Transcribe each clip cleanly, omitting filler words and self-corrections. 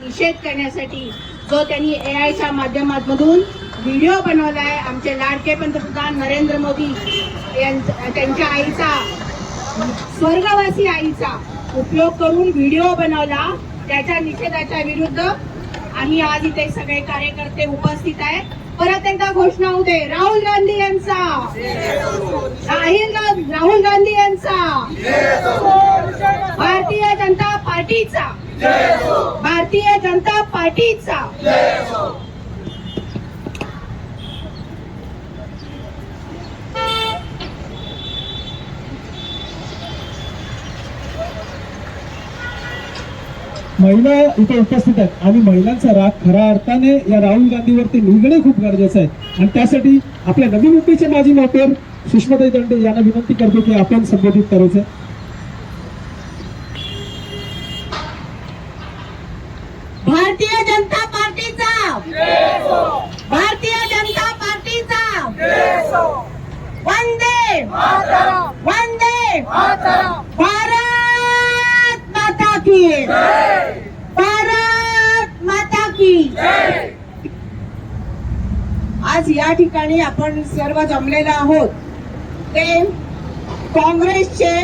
निषेध करण्यासाठी जो त्यांनी AIच्या माध्यमातून व्हिडिओ बनवलाय, आमचे लाडके पंतप्रधान नरेंद्र मोदी त्यांच्या आईचा, स्वर्गवासी आईचा उपयोग करून व्हिडिओ बनवला, त्याच्या निषेधाच्या विरुद्ध आम्ही आज इथे सगळे कार्यकर्ते उपस्थित आहेत. परत एकदा घोषणा होऊ दे, राहुल गांधी यांचा, राहुल गांधी यांचा, भारतीय जनता पार्टीचा, भारतीय जनता पार्टीचा. महिला इथे उपस्थित आहेत आणि महिलांचा राग खऱ्या अर्थाने या राहुल गांधीवरती निघणे खूप गरजेचं आहे. आणि त्यासाठी आपल्या नवी मुंबईचे माजी मेयर सुषमाताई दंडे यांना विनंती करतो की आपण संबोधित करायचं. भारतीय जनता पार्टीचा, भारतीय जनता पार्टीचा, वंदे वंदे भारत माता की, भारत माता की. आज या ठिकाणी आपण सर्व जमलेलो आहोत ते काँग्रेसचे,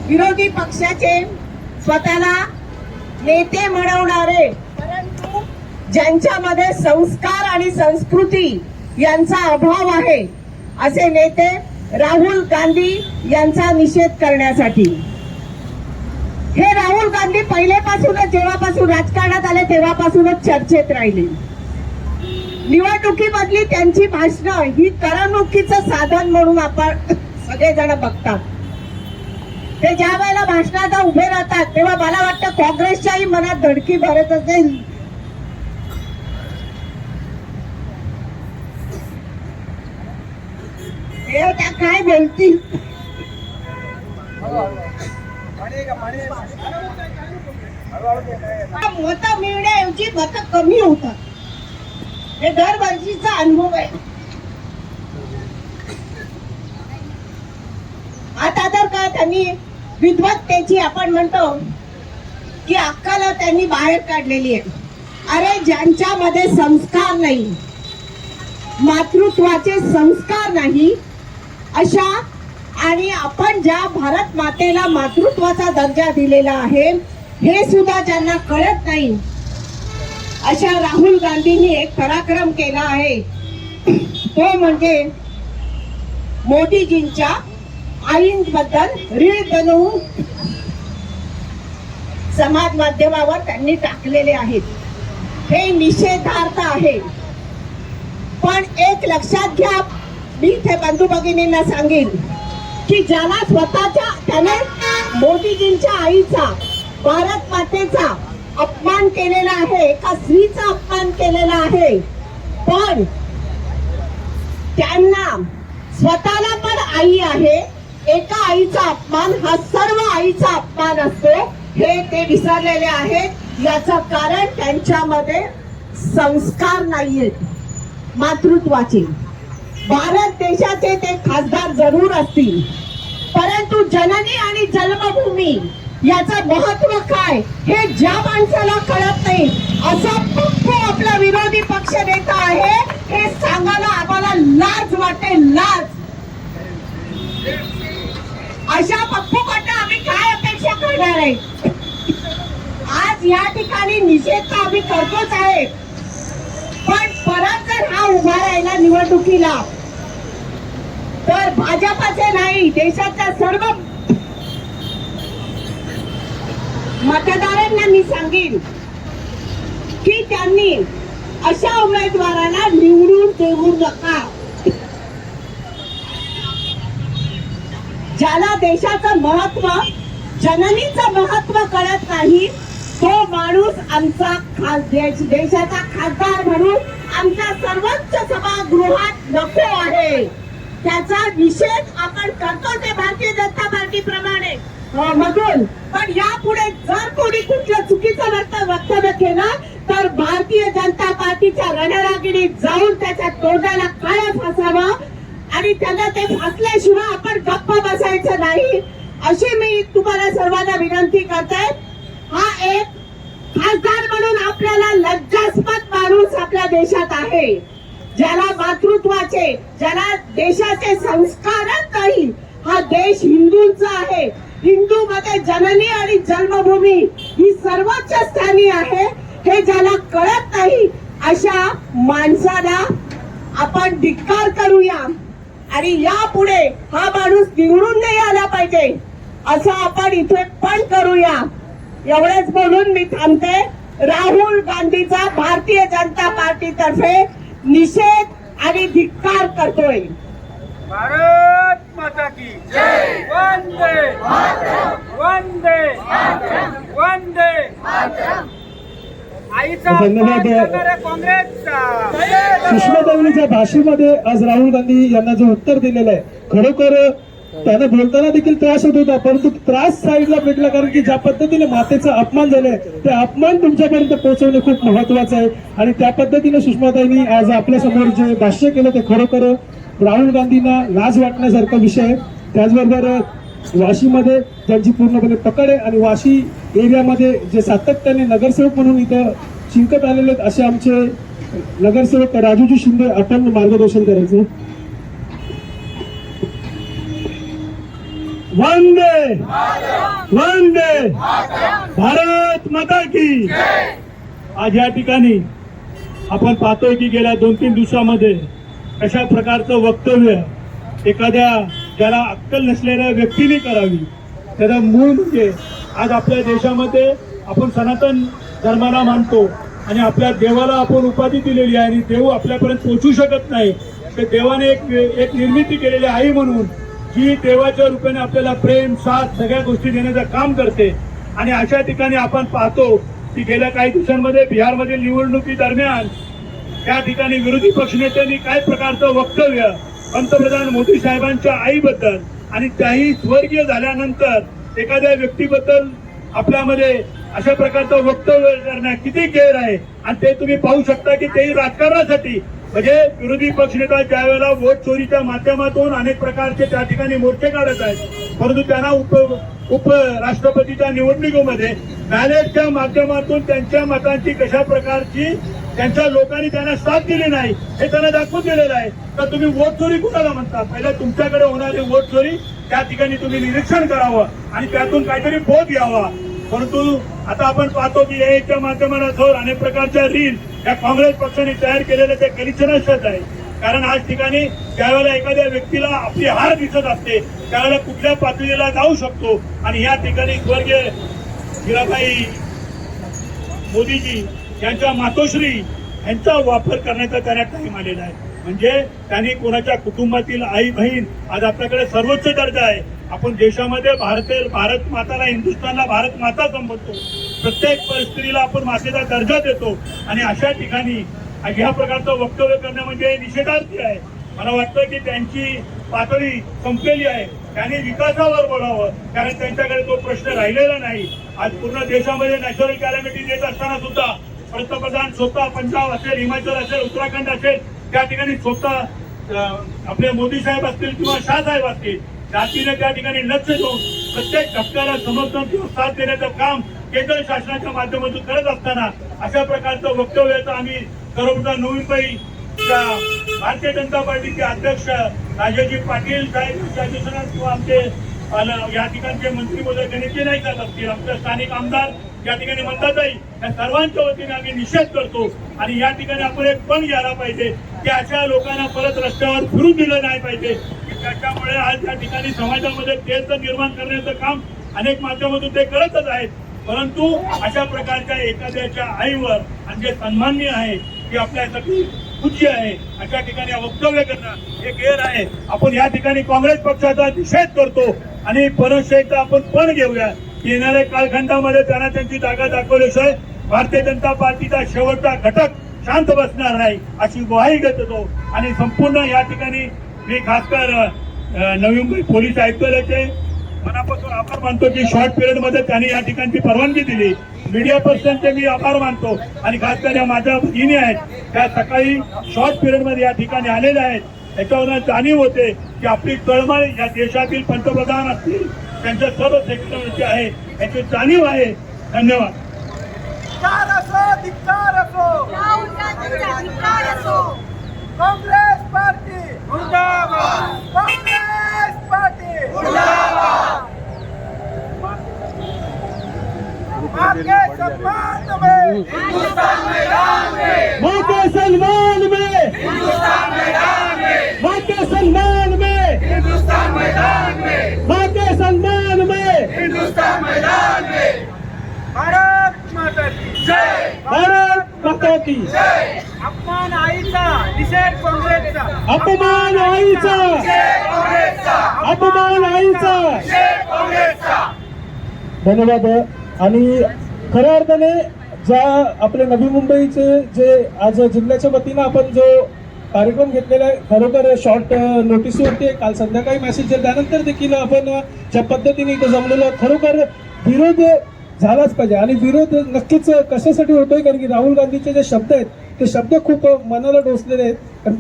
विरोधी पक्षाचे, स्वतःला नेते म्हणवणारे परंतु ज्यांच्यामध्ये संस्कार आणि संस्कृती यांचा अभाव आहे असे नेते राहुल गांधी यांचा निषेध करण्यासाठी. हे राहुल गांधी पहिलेपासूनच, जेव्हापासून राजकारणात आले तेव्हापासूनच चर्चेत राहिले. निवडणुकीमधली त्यांची भाषणं ही करमणुकीचं साधन म्हणून आपण सगळेजण बघतात. ते ज्या वेळेला भाषणाला उभे राहतात तेव्हा मला वाटतं काँग्रेसच्याही मनात धडकी भरत असेल. हे त्या काय बोलतील, मतं मिळण्याऐवजी मतं कमी होतात. हे दरवर्षीचा अनुभव आहे. आता तर का त्यांनी विद्वत्तेची, आपण म्हणतो की अक्कल त्यांनी बाहेर काढलेली आहे. अरे ज्यांच्यामध्ये संस्कार नाही, मातृत्वाचे संस्कार नाही अशा, आणि आपण ज्या भारत मातेला मातृत्वाचा दर्जा दिलेला आहे हे सुद्धा ज्यांना कळत नाही अशा राहुल गांधींनी एक पराक्रम केला आहे. तो म्हणजे मोदीजींच्या आईंबद्दल रील बनवून समाज माध्यमावर त्यांनी टाकलेले आहेत. हे निषेधार्थ आहे. पण एक लक्षात घ्या, मी इथे बंधू भगिनींना सांगेन की ज्याला स्वतःच्या, त्याने मोदीजींच्या आईचा, भारत मातेचा अपमान केलेला आहे, एका स्त्रीचा अपमान केलेला आहे, पण त्यांना स्वतःला पण आई आहे. एका आईचा अपमान हा सर्व आईचा अपमान असतो हे ते विसरलेले आहेत. याचं कारण त्यांच्यामध्ये संस्कार नाहीयेत मातृत्वाचे. भारत देशाचे ते खासदार जरूर असतील, परंतु जननी आणि जन्मभूमी याचं महत्व काय हे ज्या माणसाला कळत नाही, असा पप्पू आपला विरोधी पक्ष नेता आहे हे सांगायला आम्हाला लाज वाटते, लाज. अशा पप्पूकडनं आम्ही काय अपेक्षा करणार आहे? आज या ठिकाणी निषेध तर आम्ही करतोच आहे, पण परत जर हा उभा राहिला निवडणुकीला तर भाजपाचे नाही, देशाच्या सर्व मतदारांना मी सांगेन की त्यांनी अशा उमेदवाराला निवडून देऊ नका. ज्याला देशाचं महत्व, जननीचं महत्व कळत नाही तो माणूस आमचा देशाचा खासदार म्हणून आमच्या सर्वोच्च सभागृहात नको आहे. त्याचा निषेध आपण करतो ते भारतीय जनता पार्टी प्रमाणे मधून. पण यापुढे जर कोणी कुठलं चुकीचं वक्तव्य केलं तर भारतीय जनता पार्टीच्या रणरागिणीत जाऊन त्याच्या तोंडाला काय फासावं आणि त्यांना ते फासल्याशिवाय आपण गप्प बसायचं नाही अशी मी तुम्हाला सर्वांना विनंती करते. हा एक खासदार म्हणून आपल्याला लज्जास्पद माणूस आपल्या देशात आहे, ज्याला मातृत्वाचे, ज्याला देशाचे संस्कारच नाही. हा देश हिंदूंचा आहे. हिंदू मध्ये जननी आणि जन्मभूमी ही सर्वोच्च स्थानी आहे. हे ज्याला कळत नाही अशा माणसाला आपण धिक्कार करूया आणि यापुढे हा माणूस निवडून नाही आला पाहिजे असं आपण इथे पण करूया. एवढेच बोलून मी थांबते. राहुल गांधीचा भारतीय जनता पार्टी तर्फे निषेध आणि धिक्कार करतोय. भारत माता की जय. वंदे वंदे वंदे. आईचा धन्यवाद. काँग्रेसचा. सुषमाताईंच्या भाषेमध्ये आज राहुल गांधी यांना जे उत्तर दिलेलं आहे, खरोखर त्यांना बोलताना देखील त्रास होत होता, परंतु त्रास साईडला फेकला. कारण की ज्या पद्धतीने मातेचा अपमान झालाय ते अपमान तुमच्यापर्यंत पोहोचवणे खूप महत्वाचं आहे. आणि त्या पद्धतीने सुषमाताईंनी आज आपल्या समोर जे भाष्य केलं ते खरोखर राहुल गांधींना लाज वाटण्यासारखा विषय आहे. त्याचबरोबर वाशीमध्ये ज्यांची पूर्णपणे पकड आहे आणि वाशी एरियामध्ये जे सातत्याने नगरसेवक म्हणून इथं शिंकत आलेले आहेत असे आमचे नगरसेवक राजूजी शिंदे, आपण मार्गदर्शन करायचं. वंदे वंदे भारत माता की. आज या ठिकाणी आपण पाहतोय की गेल्या 2-3 दिवसामध्ये अशा प्रकारचं वक्तव्य एखाद्या ज्याला अक्कल नसलेल्या व्यक्तीने करावी. त्याचा मूळ म्हणजे आज आपल्या देशामध्ये आपण सनातन धर्माला मानतो आणि आपल्या देवाला आपण उपाधी दिलेली आहे आणि देव आपल्यापर्यंत पोहोचू शकत नाही. तर देवाने एक निर्मिती केलेली आई म्हणून जी देवाच्या रूपाने आपल्याला प्रेम, साथ सगळ्या गोष्टी देण्याचं काम करते. आणि अशा ठिकाणी आपण पाहतो की गेल्या काही दिवसांमध्ये बिहारमधील निवडणुकी दरम्यान त्या ठिकाणी विरोधी पक्षनेत्यांनी काय प्रकारचं वक्तव्य पंतप्रधान मोदी साहेबांच्या आईबद्दल आणि त्याही स्वर्गीय झाल्यानंतर एखाद्या व्यक्तीबद्दल आपल्यामध्ये अशा प्रकारचं वक्तव्य करणं किती गैर आहे. आणि ते तुम्ही पाहू शकता की तेही राजकारणासाठी, म्हणजे विरोधी पक्षनेता ज्या वेळेला वोट चोरीच्या माध्यमातून अनेक प्रकारचे त्या ठिकाणी मोर्चे काढत आहेत, परंतु त्यांना उपराष्ट्रपतीच्या निवडणुकीमध्ये बॅलेटच्या माध्यमातून त्यांच्या मतांची कशा प्रकारची त्यांच्या लोकांनी त्यांना साथ दिली नाही हे त्यांना दाखवून दिलेलं आहे. तर तुम्ही वोट चोरी कुणाला म्हणता? पहिल्या तुमच्याकडे होणारी वोट चोरी त्या ठिकाणी तुम्ही निरीक्षण करावं आणि त्यातून काहीतरी बोध घ्यावा. परंतु आता आपण पाहतो की याच्या माध्यमातून अनेक प्रकारच्या रील या काँग्रेस पक्षाने तयार केलेल्या ते गलिच्छतेच आहे. कारण आज ठिकाणी ज्यावेळेला एखाद्या व्यक्तीला आपली हार दिसत असते त्यावेळेला कुठल्या पातळीला जाऊ शकतो. आणि या ठिकाणी स्वर्गीय हिराबाई मोदीजी यांच्या मातोश्री यांचा वापर करण्याचा त्यांना टाइम आलेला आहे. म्हणजे त्यांनी कोणाच्या कुटुंबातील आई बहीण, आज आपल्याकडे सर्वोच्च दर्जा आहे. आपण देशामध्ये भारत माताला, हिंदुस्थानला भारत माता संबोधतो. प्रत्येक परिस्थितीला आपण मातेचा दर्जा देतो आणि अशा ठिकाणी ह्या प्रकारचं वक्तव्य करणं म्हणजे निषेधार्थी आहे. मला वाटतं की त्यांची पातळी संपलेली आहे. त्यांनी विकासावर बोलावं, कारण त्यांच्याकडे तो प्रश्न राहिलेला नाही. आज पूर्ण देशामध्ये नॅचरल कॅलॅमिटी येत असताना सुद्धा पंतप्रधान स्वतः पंजाब असेल, हिमाचल असेल, उत्तराखंड असेल त्या ठिकाणी स्वतः आपले मोदी साहेब असतील किंवा शाह साहेब असतील जातीने त्या ठिकाणी लक्ष देऊन प्रत्येक धक्क्याला समर्थन किंवा साथ देण्याचं काम केंद्र शासनाच्या माध्यमातून करत असताना अशा प्रकारचं वक्तव्याचं आम्ही सर्वप्रथम नवी मुंबई भारतीय जनता पार्टीचे अध्यक्ष राजाजी पाटील साहेब किंवा आमचे या ठिकाणचे मंत्री महोदय गणेशजी नाईक असतील, आमचे स्थानिक आमदार या ठिकाणी म्हणतात आहे, या सर्वांच्या वतीने आम्ही निषेध करतो. आणि या ठिकाणी आपण एक पण घ्यायला पाहिजे की अशा लोकांना परत रस्त्यावर फिरून दिलं नाही पाहिजे की त्याच्यामुळे आज या ठिकाणी समाजामध्ये तेज निर्माण करण्याचं काम अनेक माध्यमातून ते करतच आहेत. परंतु अशा प्रकारच्या एखाद्याच्या आईवर आणि जे सन्माननीय आहे की आपल्यासाठी पूज्य आहे अशा ठिकाणी वक्तव्य करणं हे गैर आहे. आपण या ठिकाणी काँग्रेस पक्षाचा निषेध करतो आणि परत एकदा आपण पण घेऊया. येणाऱ्या कालखंडामध्ये त्यांना त्यांची जागा दाखवल्याशिवाय भारतीय जनता पार्टीचा शेवटचा घटक शांत बसणार नाही अशी ग्वाही देतो. आणि संपूर्ण या ठिकाणी मी खासकर नवी मुंबई पोलीस आयुक्तालयाचे मनापासून आभार मानतो की शॉर्ट पिरियड मध्ये त्यांनी या ठिकाणची परवानगी दिली. मीडिया पर्सनचे मी आभार मानतो आणि खासकर या माझ्या भगिनी आहेत त्या सकाळी शॉर्ट पिरियड मध्ये या ठिकाणी आलेल्या आहेत. याच्यावरून जाणीव होते की आपली तळमळ या देशातील पंतप्रधान असतील त्यांच्या सर्व सेक्टरची आहे याची जाणीव आहे. धन्यवाद. धिक्कार असो राहुल गांधींचा धिक्कार असो. काँग्रेस पार्टी मुर्दाबाद काँग्रेस पार्टी मुर्दाबाद माँ के सम्मान में हिंदुस्तान मैदान में माँ के सन्मान में, हिंदुस्तान मैदान में माँ के सम्मान में, हिंदुस्तान मैदान में माँ के सम्मान में, हिंदुस्तान मैदान में भारत माता की जय भारत माता की जय. अपमान आईचा निषेध काँग्रेसचा अपमान आईचा, निषेध काँग्रेसचा अपमान आईचा. निषेध काँग्रेसचा. धन्यवाद. आणि खऱ्या अर्थाने ज्या आपल्या नवी मुंबईचे जे आज जिल्ह्याच्या वतीनं आपण जो कार्यक्रम घेतलेला आहे, खरोखर शॉर्ट नोटीसवरती आहे. काल संध्याकाळी मेसेज त्यानंतर देखील आपण ज्या पद्धतीने इथं जमलेलो आहोत, खरोखर विरोध झालाच पाहिजे. आणि विरोध नक्कीच कशासाठी होतोय, कारण की राहुल गांधीचे जे शब्द आहेत ते शब्द खूप मनाला टोचलेले आहेत. कारण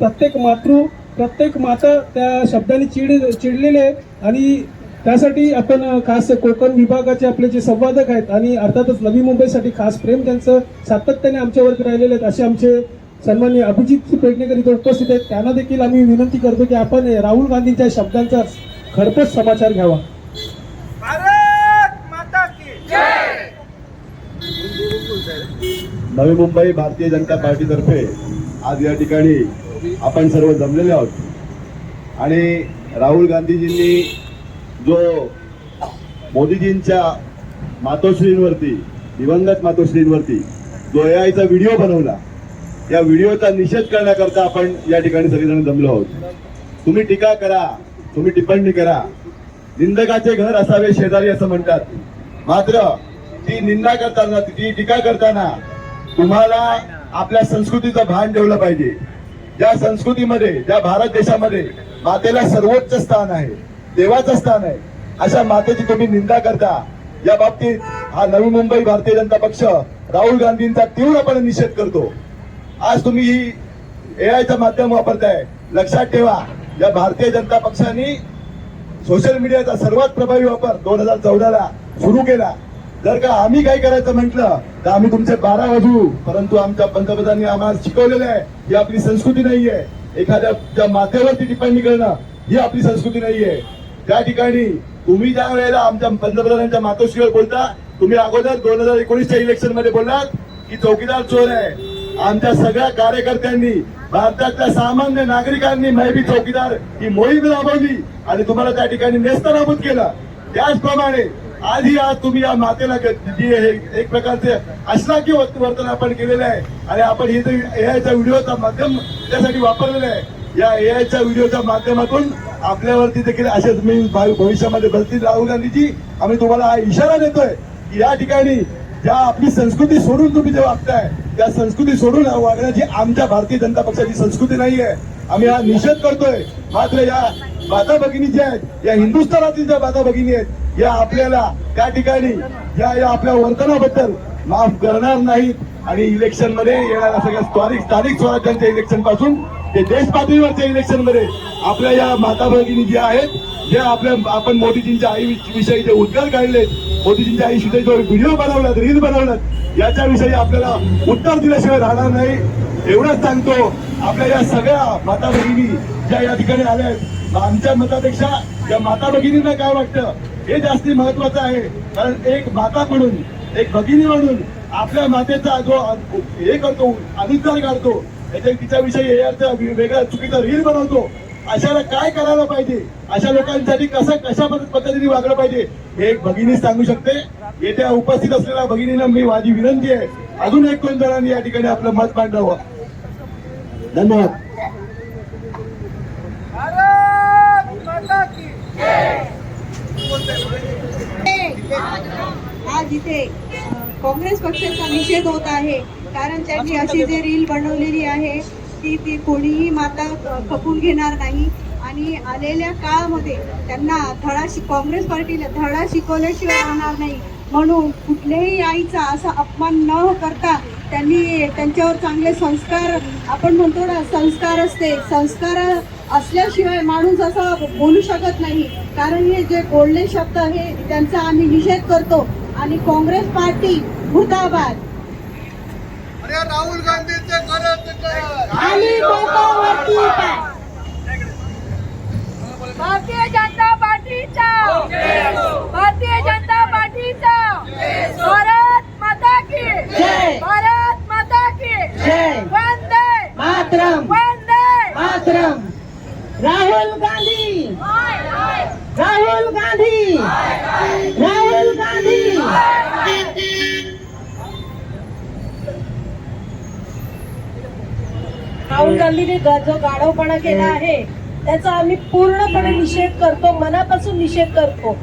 प्रत्येक माता त्या शब्दाने चिडलेले आहेत. आणि त्यासाठी आपण खास कोकण विभागाचे आपले जे संवादक आहेत आणि अर्थातच नवी मुंबईसाठी खास प्रेम त्यांचं सातत्याने आमच्यावरती राहिलेले आहेत असे आमचे सन्माननीय अभिजित पेडणेकर इथे उपस्थित आहेत. त्यांना देखील आम्ही विनंती करतो की आपण राहुल गांधींच्या शब्दांचा खरपोच समाचार घ्यावा. भारत माता की जय. नवी मुंबई भारतीय जनता पार्टीतर्फे आज या ठिकाणी आपण सर्व जमलेले आहोत. आणि राहुल गांधीजींनी जो मोदीजींच्या मातोश्रींवरती, दिवंगत मातोश्रींवरती जो AIचा व्हिडिओ बनवला, या व्हिडिओचा निषेध करण्याकरता आपण या ठिकाणी सगळेजण जमलो आहोत. तुम्ही टीका करा, तुम्ही टिप्पणी करा, निंदकाचे घर असावे शेजारी असं म्हणतात. मात्र ती निंदा करताना, ती टीका करताना तुम्हाला आपल्या संस्कृतीचं भान ठेवलं पाहिजे. ज्या संस्कृतीमध्ये, ज्या भारत देशामध्ये मातेला सर्वोच्च स्थान आहे, देवाचं स्थान आहे, अशा मातेची तुम्ही निंदा करता. या बाबतीत हा नवी मुंबई भारतीय जनता पक्ष राहुल गांधींचा तीव्रपणे निषेध करतो. आज तुम्ही ही AIचं माध्यम वापरताय, लक्षात ठेवा, या भारतीय जनता पक्षाने सोशल मीडियाचा सर्वात प्रभावी वापर 2014ला सुरू केला. जर का आम्ही काय करायचं म्हटलं तर आम्ही तुमचे 12 वाजू, परंतु आमच्या पंतप्रधानांनी आम्हाला शिकवलेलं आहे ही आपली संस्कृती नाहीये. एखाद्या माथ्यावरती टिप्पणी करणं ही आपली संस्कृती नाहीये. त्या ठिकाणी तुम्ही ज्या वेळेला आमच्या पंतप्रधानांच्या मातोश्रीवर बोलता, तुम्ही अगोदर 2019च्या इलेक्शन मध्ये बोललात की चौकीदार चोर आहे. आमच्या सगळ्या कार्यकर्त्यांनी, भारतातल्या सामान्य नागरिकांनी मैं भी चौकीदार ही मोहीम राबवली आणि तुम्हाला त्या ठिकाणी नेस्तनाबूत केलं. त्याचप्रमाणे आज तुम्ही या मातेला जी एक प्रकारचे अश्लाघ्य वर्तन आपण केलेलं आहे आणि आपण हे जे AIच्या व्हिडिओचा माध्यम त्यासाठी वापरलेलं आहे. या AIच्या व्हिडिओच्या माध्यमातून आपल्यावरती देखील असे तुम्ही भविष्यामध्ये बसतील राहुल गांधीजी. आम्ही तुम्हाला हा इशारा देतोय की या ठिकाणी ज्या आपली संस्कृती सोडून तुम्ही जे वागताय, त्या संस्कृती सोडून वागण्याची आमच्या भारतीय जनता पक्षाची संस्कृती नाहीये. आम्ही हा निषेध करतोय. मात्र या माता भगिनी ज्या आहेत, या हिंदुस्थानातील ज्या माता भगिनी आहेत, या आपल्याला त्या ठिकाणी या आपल्या वर्तनाबद्दल माफ करणार नाहीत. आणि इलेक्शन मध्ये येणाऱ्या सगळ्या स्थानिक स्वराज्यांच्या इलेक्शन पासून ते देश पातळीवरच्या इलेक्शन मध्ये आपल्या या माता भगिनी ज्या आहेत, जे आपण मोदीजींच्या आईविषयी जे उद्गार काढले, मोदीजींच्या आईविषयी जो व्हिडिओ बनवलात, रील बनवलात, याच्याविषयी आपल्याला उत्तर दिल्याशिवाय राहणार नाही. एवढंच सांगतो. आपल्या या सगळ्या माता भगिनी ज्या या ठिकाणी आल्या आहेत, आमच्या मतापेक्षा या माता भगिनींना काय वाटतं हे जास्ती महत्वाचं आहे. कारण एक माता म्हणून, एक भगिनी म्हणून आपल्या मातेचा जो हे करतो, अनुच्चार काढतो, तिच्याविषयी वेगळा चुकीचा रील बनवतो, अशाला काय करायला पाहिजे, अशा लोकांसाठी कशा पद्धतीने वागलं पाहिजे हे एक भगिनी सांगू शकते. येत्या उपस्थित असलेल्या भगिनींना मी माझी विनंती आहे, अजून 1-2 जणांनी या ठिकाणी आपलं मत मांडावं. धन्यवाद. भारत माता की आज इथे काँग्रेस पक्षाचा निषेध होत आहे. कारण त्यांनी अशी जे रील बनवलेली आहे ती कोणीही माता खपून घेणार नाही. आणि आलेल्या काळामध्ये त्यांना काँग्रेस पार्टीला धडा शिकवल्याशिवाय राहणार नाही. म्हणून कुठल्याही आईचा असा अपमान न करता त्यांनी त्यांच्यावर चांगले संस्कार, आपण म्हणतो ना संस्कार असते, संस्कार असल्याशिवाय माणूस असं बोलू शकत नाही. कारण हे जे बोलले शब्द हे त्यांचा आम्ही निषेध करतो. आणि काँग्रेस पार्टी मुर्दाबाद. अरे राहुल गांधीचे करत काय खाली डोकं वरती पाय. भारतीय जनता पार्टीचा भारतीय जनता पार्टीचा भारत माता की जय. भारत माता की जय. वंदे मातरम वंदे मातरम. राहुल गांधी राहुल गांधी राहुल गांधी. राहुल गांधीने जो गाढवपणा केला आहे त्याचा आम्ही पूर्णपणे निषेध करतो, मनापासून निषेध करतो.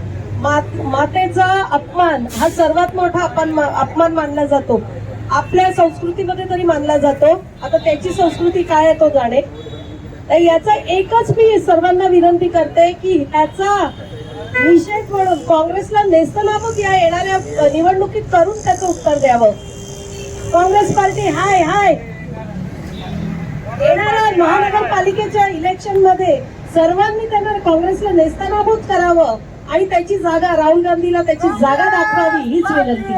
मातेचा अपमान हा सर्वात मोठा अपमान मानला जातो, आपल्या संस्कृतीमध्ये तरी मानला जातो. आता त्याची संस्कृती काय आहे तो जाणे. तर याचा एकच मी सर्वांना विनंती करते की त्याचा निषेध म्हणून काँग्रेसला नेस्तनाबूत या येणाऱ्या निवडणुकीत करून त्याचं उत्तर द्यावं. काँग्रेस पार्टी हाय हाय. येणाऱ्या महानगरपालिकेच्या इलेक्शन मध्ये सर्वांनी त्यांना काँग्रेसला नेस्तनाबूत करावं आणि त्याची जागा राहुल गांधीला त्याची जागा दाखवावी हीच विनंती.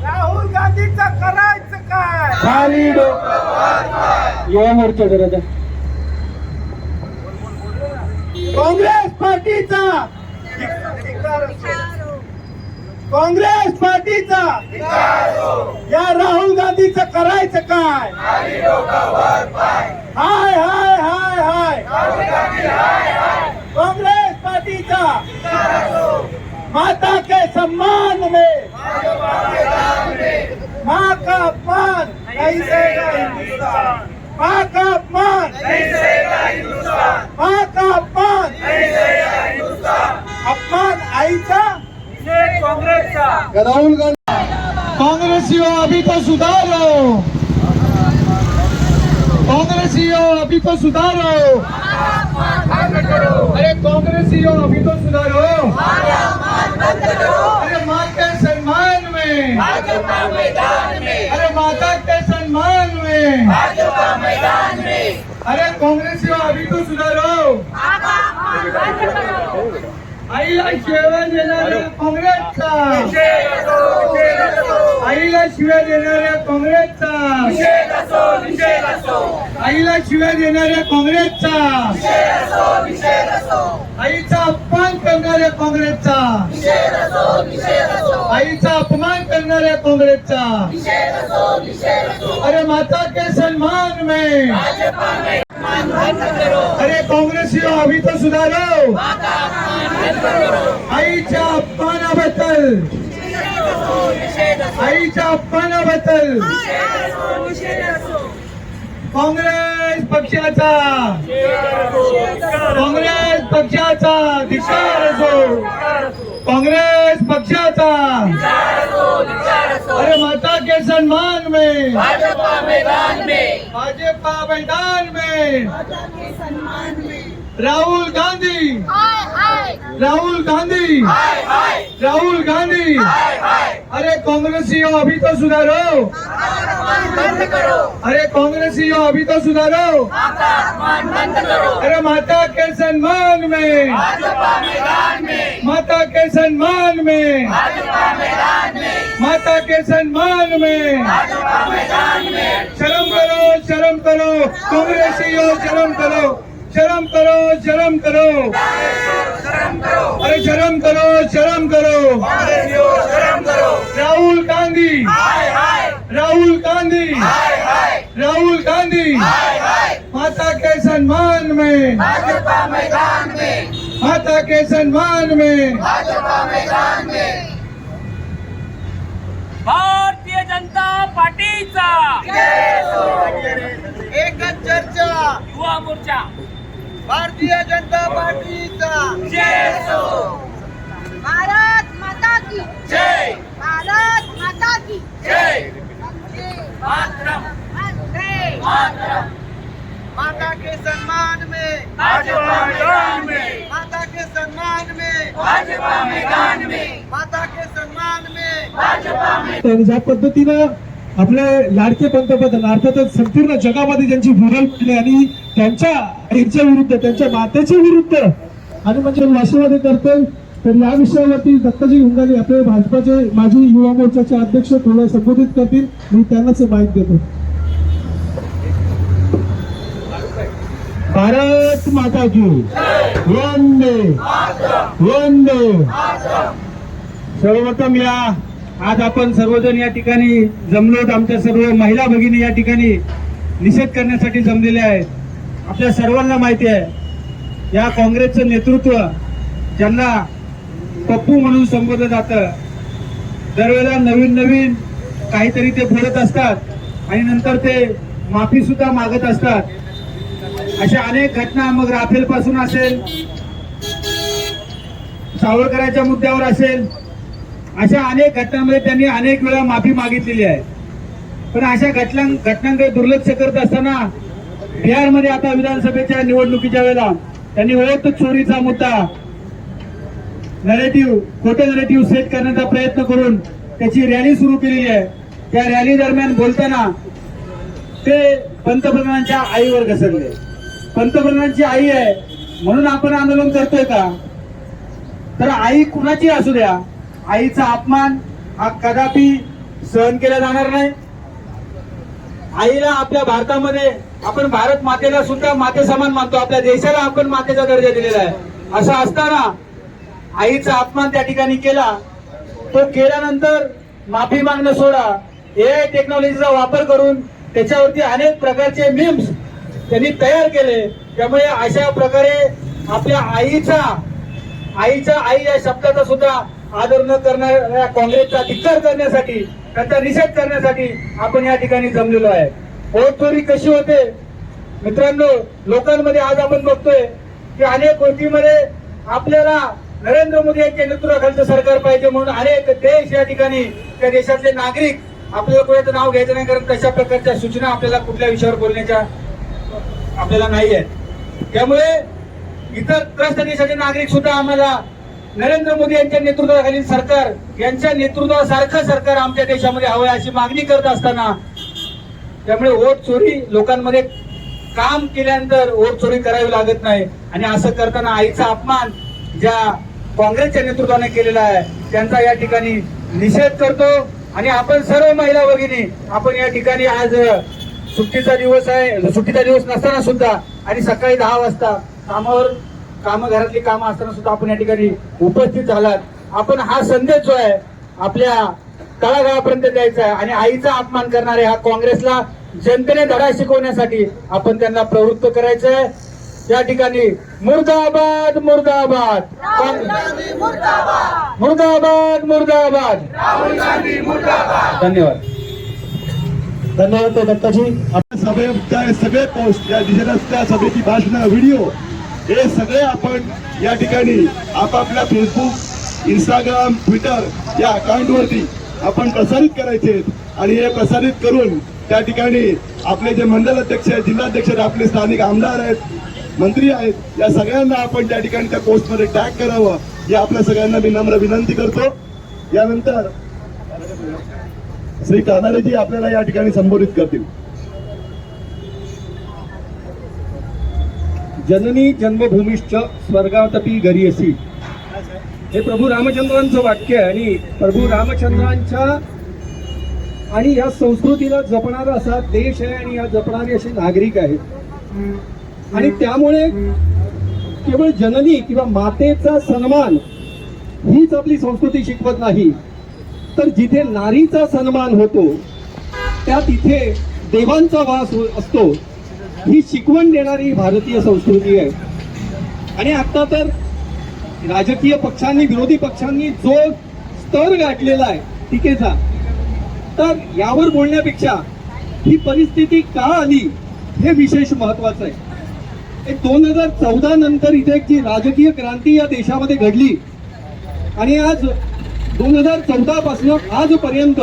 राहुल गांधीचं करायचं काय खाली डोकं. युवा मोर्चा जरा काँग्रेस पार्टीचा काँग्रेस पार्टीचा या राहुल गांधीचं करायचं काय हाय हाय हाय हाय कांग्रेस पार्टीचा माता के सम्मान में माँ का अपमान नहीं सहेगा हिंदुस्तान. माँ का अपमान नहीं सहेगा हिंदुस्तान. माँ का अपमान नहीं सहेगा हिंदुस्तान. अपमान आईचा काँग्रेसचा. राहुल गांधी कांग्रेसियों अभी तो सुधारो. कांग्रेसियों अभी तो सुधारो. अरे कांग्रेसियों अभी तो सुधारो. अरे माँ के सम्मान में अरे माता के सम्मान में अरे कांग्रेसियों अभी तो सुधारो. आईला शिव्या देणाऱ्या काँग्रेसचा आईला शिव्या देणाऱ्या काँग्रेसचा आईला शिव्या देणाऱ्या काँग्रेसचा आईचा अपमान करणाऱ्या काँग्रेसचा आईचा अपमान करणाऱ्या काँग्रेसचा. अरे माता के सम्मान में अरे काँग्रेसियों अभी तो सुधारो. आईच्या अपमानाबद्दल आईच्या अपमानाबद्दल काँग्रेस पक्षाचा धिक्कार असो. काँग्रेस पक्षाचा अरे माता के सम्मान में भाजपा मैदान में राहुल गांधी राहुल गांधी राहुल गांधी. अरे कांग्रेसियों अभी तो सुधारो. अरे कांग्रेसियों अभी तो सुधारो. अरे माता के सम्मान में माता के सम्मान में माता के सम्मान में शर्म करो कांग्रेसियों. शर्म करो अरे शर्म करो. राहुल गांधी माता के सम्मान में माता के सम्मान में भारतीय जनता पार्टीचा एकच चर्चा युवा मोर्चा भारतीय जनता पार्टीचा भारत माता की जय. भारत माता की जय. मातरम माता के सम्मान में भाजपा मैदान में माता के सम्मान में भाजपा मैदान में माता के सम्मान में भाजपा में. तर ज्या पद्धतीनं आपले लाडके पंतप्रधान अर्थातच संपूर्ण जगामध्ये ज्यांची व्हायरल केली आणि त्यांच्या आईच्या विरुद्ध त्यांच्या मातेच्या विरुद्ध आणि म्हणजे भाषणामध्ये करतोय तर या विषयावरती दत्ताजी गुंगाले आपले भाजपाचे माजी युवा मोर्चाचे अध्यक्ष थोडं संबोधित करतील. मी त्यांनाच माहिती देतो. भारत माता की वंदे वंदे. सर्वप्रथम आज आपण सर्वजण या ठिकाणी जमलोत. आमच्या सर्व महिला भगिनी या ठिकाणी निषेध करण्यासाठी जमलेल्या आहेत. आपल्या सर्वांना माहिती आहे या काँग्रेसचं नेतृत्व ज्यांना पप्पू म्हणून संबोधलं जातं, दरवेळेला नवीन नवीन काहीतरी ते बोलत असतात आणि नंतर ते माफी सुद्धा मागत असतात. अशा अनेक घटना, मग राफेल पासून असेल, सावरकरांच्या मुद्द्यावर असेल, अशा अनेक घटनांमध्ये त्यांनी अनेक वेळा माफी मागितलेली आहे. पण अशा घटनांकडे दुर्लक्ष करत असताना बिहारमध्ये आता विधानसभेच्या निवडणुकीच्या वेळेला त्यांनी वोट चोरीचा मुद्दा, खोटे नरेटिव्ह सेट करण्याचा प्रयत्न करून त्याची रॅली सुरू केलेली आहे. त्या रॅली दरम्यान बोलताना ते पंतप्रधानांच्या आईवर घसरले. पंतप्रधानांची आई आहे म्हणून आपण आंदोलन करतोय का? तर आई कुणाची असू द्या, आईचा अपमान हा कदापि सहन केला जाणार नाही. आईला आपल्या भारतामध्ये आपण भारत मातेला सुद्धा माते समान मानतो. आपल्या देशाला आपण मातेचा दर्जा दिलेला आहे. असं असताना आईचा अपमान त्या ठिकाणी केला. तो केल्यानंतर माफी मागणं सोडा, एआय टेक्नॉलॉजीचा वापर करून त्याच्यावरती अनेक प्रकारचे मीम्स त्यांनी तयार केले. त्यामुळे अशा प्रकारे आपल्या आईच्या आई या शब्दाचा सुद्धा आदर न करणाऱ्या काँग्रेसचा धिक्कार करण्यासाठी, त्याचा निषेध करण्यासाठी आपण या ठिकाणी जमलेलो आहे. वोट चोरी कशी होते मित्रांनो, लोकांमध्ये आज आपण बघतोय की अनेक गोष्टीमध्ये आपल्याला नरेंद्र मोदी यांच्या नेतृत्वाखालचं सरकार पाहिजे म्हणून अनेक देश या ठिकाणी, त्या देशातले नागरिक, आपल्याला कोणाचं नाव घ्यायचं नाही कारण तशा प्रकारच्या सूचना आपल्याला कुठल्या विषयावर बोलण्याच्या आपल्याला नाही आहेत. त्यामुळे इतर त्रस्त देशाचे नागरिक सुद्धा आम्हाला नरेंद्र मोदी यांच्या नेतृत्वाखालील सरकार, यांच्या नेतृत्वासारखं सरकार आमच्या देशामध्ये हवं अशी मागणी करत असताना, त्यामुळे वोट चोरी लोकांमध्ये काम केल्यानंतर वोट चोरी करावी लागत नाही. आणि असं करताना आईचा अपमान ज्या काँग्रेसच्या नेतृत्वाने केलेला आहे त्यांचा या ठिकाणी निषेध करतो. आणि आपण सर्व महिला भगिनी आपण या ठिकाणी आज सुट्टीचा दिवस आहे, सुट्टीचा दिवस नसताना सुद्धा आणि सकाळी 10 वाजता घरातली कामं असताना सुद्धा आपण या ठिकाणी उपस्थित झालात. आपण हा संदेश जो आहे आपल्या तळागाळापर्यंत द्यायचा आहे आणि आईचा अपमान करणारे हा काँग्रेसला जनतेने धडा शिकवण्यासाठी आपण त्यांना प्रवृत्त करायचं आहे. या ठिकाणी मुर्दाबाद मुर्दाबाद मुर्दाबाद मुर्दाबाद. धन्यवाद. धन्यवाद दत्ताजी. सभेच्या सगळे पोस्ट, या दिशेच्या सभेची भाषण, व्हिडिओ हे सगळे आपण या ठिकाणी आपापल्या फेसबुक, इंस्टाग्राम, ट्विटर या अकाउंटवरती आपण प्रसारित करायचे आणि हे प्रसारित करून त्या ठिकाणी आपले जे मंडल अध्यक्ष आहेत, जिल्हाध्यक्ष आहेत, आपले स्थानिक आमदार आहेत, मंत्री आहेत, या सगळ्यांना आपण त्या ठिकाणी त्या पोस्टमध्ये टॅग करावं ही आपल्या सगळ्यांना मी नम्र विनंती करतो. यानंतर श्री कानाडेजी आपल्याला या ठिकाणी संबोधित करतील. जननी जन्मभूमीश्च स्वर्गातपी गरीयसी, हे प्रभू रामचंद्रांचं वाक्य आहे. आणि प्रभू रामचंद्रांच्या आणि या संस्कृतीला जपणारा असा देश आहे आणि या जपणारे असे नागरिक आहेत. आणि त्यामुळे केवळ जननी किंवा मातेचा सन्मान हीच आपली संस्कृती शिकवत नाही, तर जिथे नारीचा सन्मान होतो त्या तिथे देवांचा वास असतो ही शिकवण देणारी भारतीय संस्कृती आहे. आणि आता तर राजकीय पक्षांनी, विरोधी पक्षांनी जो स्तर गाठलेला आहे टीकेचा, तर यावर बोलण्यापेक्षा ही परिस्थिती का आली हे विशेष महत्वाचं आहे. 2014 नंतर इथे जी राजकीय क्रांती या देशामध्ये घडली आणि आज 2014 पासून आजपर्यंत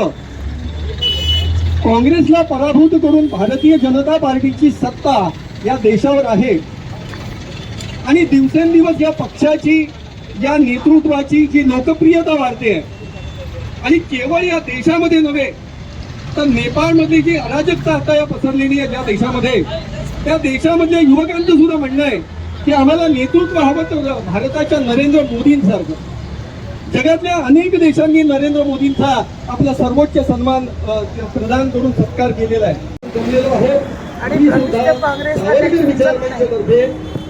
काँग्रेसला पराभूत करून भारतीय जनता पार्टीची सत्ता या देशावर आहे. आणि दिवसेंदिवस या पक्षाची, या नेतृत्वाची जी लोकप्रियता वाढते आहे आणि केवळ या देशामध्ये नव्हे तर नेपाळमधली जी अराजकता आता या पसरलेली आहे ज्या देशामध्ये, त्या देशामधल्या युवकांचं सुद्धा म्हणणं आहे की आम्हाला नेतृत्व हवं तर भारताच्या नरेंद्र मोदींसारखं. जगातल्या अनेक देशांनी नरेंद्र मोदींचा आपला सर्वोच्च सन्मान प्रदान करून सत्कार केलेला आहे. जमलेलो आहोत. आणि मी प्रतिष्ठित सुद्धा काँग्रेस सावरकर विचार पक्षाचे मंचातर्फे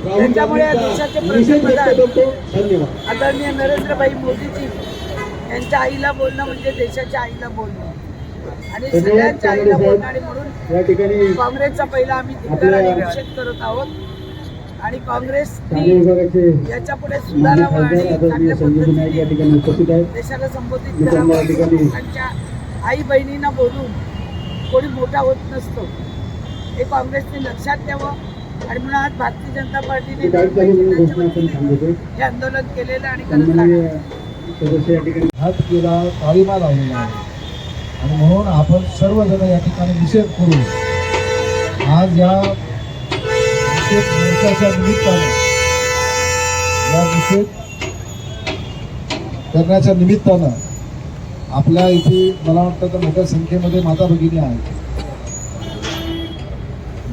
राहुल त्याच्यामुळे गांधींचा देशाचे निषेध व्यक्त पंतप्रधान करतो. धन्यवाद. आदरणीय नरेंद्रभाई मोदीजी यांच्या आईला बोलणं म्हणजे देशाच्या आईला बोलणं आणि सगळ्यांच्या आईला बोलणं. आणि म्हणून या ठिकाणी काँग्रेसचा पहिला आम्ही धिक्कार आणि निषेध करत आहोत. आणि काँग्रेस स्थानिक विभागाचे याच्या पुढे सुधारावं आणि चांगल्या संजय नाईक या पद्धतीने ठिकाणी उपस्थित आहेत. देशाला संबोधित मित्रांनो, या ठिकाणी करावं. त्यांच्या आई बहिणींना बोलून कोणी मोठा होत नसतो हे काँग्रेसने लक्षात द्यावं. आणि म्हणून आज भारतीय जनता पार्टीने गाईड चालू म्हणून घोषणा आपण थांबवतो. हे आंदोलन केलेलं आणि करत सन्माननीय राहणार. सदस्य या ठिकाणी हात केला ताळीमा लावलेला आहे आणि म्हणून आपण सर्वजण या ठिकाणी निषेध करू. आज या निषेध मोर्चाच्या निमित्तानं या निषेध करण्याच्या निमित्तानं आपल्या इथे मला वाटतं तर मोठ्या संख्येमध्ये माता भगिनी आहेत.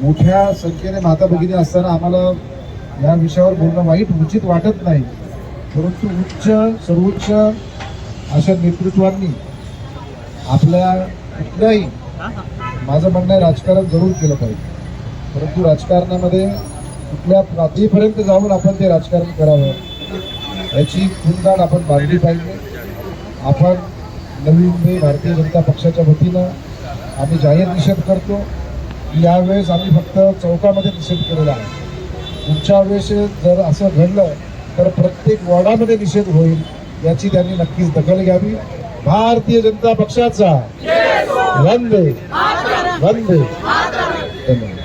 मोठ्या संख्येने माता भगिनी असताना आम्हाला या विषयावर बोलणं वाईट उचित वाटत नाही. परंतु सर्वोच्च अशा नेतृत्वांनी आपल्या कुठल्याही माझं म्हणणं आहे राजकारण जरूर केलं पाहिजे. परंतु राजकारणामध्ये कुठल्या पातळीपर्यंत जाऊन आपण ते राजकारण करावं याची खुणदाड आपण बांधली पाहिजे. आपण नवी भारतीय जनता पक्षाच्या वतीनं आम्ही जाहीर निषेध करतो. यावेळेस आम्ही फक्त चौकामध्ये निषेध केलेला आहे. पुढच्या वेळेस जर असं घडलं तर प्रत्येक वॉर्डामध्ये निषेध होईल याची त्यांनी नक्कीच दखल घ्यावी. भारतीय जनता पक्षाचा वंदे वंदे. धन्यवाद.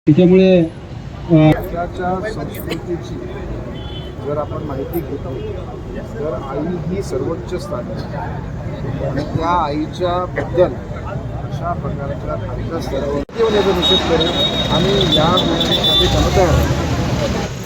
त्याच्यामुळे देशाच्या संस्कृतीची जर आपण माहिती घेतो तर आई ही सर्वोच्च स्थान आहे आणि त्या आईच्या बद्दल अशा प्रकारच्या खालच्या स्तरावर याचा निषेध करेल आणि या गोष्टीसाठी जमत आहे.